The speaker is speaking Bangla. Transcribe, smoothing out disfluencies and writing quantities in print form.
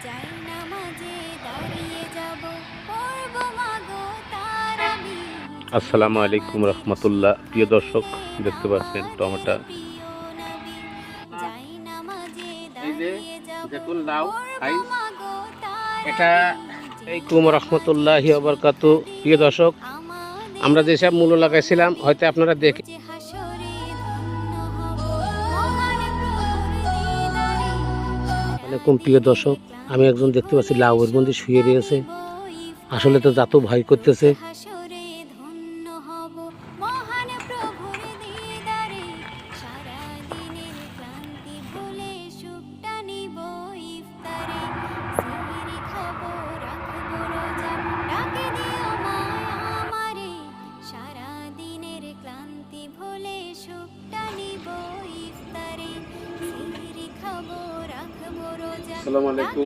যাই নামাজে দাঁড়িয়ে যাব পড়ব মাগো তারাবি। আসসালামু আলাইকুম রহমতুল্লাহ। প্রিয় দর্শক, দেখতে পাচ্ছেন টমেটো। যাই নামাজে এই যে দাঁড়িয়ে যাব দেখুন লাউ পড়ব সাইজ, মাগো এটা তারাবি। আলাইকুম রহমতুল্লাহি ওয়া বারাকাতু। প্রিয় দর্শক, আমরা যেসব মূল্য লাগাইছিলাম হয়তো আপনারা দেখে যে হাসরে ধন্য হব মহান প্রভুর দিদারে। আলাইকুম। প্রিয় দর্শক, আমি একজন দেখতে পাচ্ছি লাউয়ের মধ্যে শুয়ে রয়েছে। আসলে তো যত ভয় করতেছে। হাসরে ধন্য হব মহান প্রভুর দিদারে। সারা দিনের ক্লান্তি ভুলে সুখটা নিব ইফতারে। সিহরি খাবো রাখবো রোজা ডাকে দিও মায় আমারে। সারা দিনের ক্লান্তি ভুলে সুখটা নিব ইফতারে। সিহরি খাবো রাখবো রোজা। আসসালামু আলাইকুম।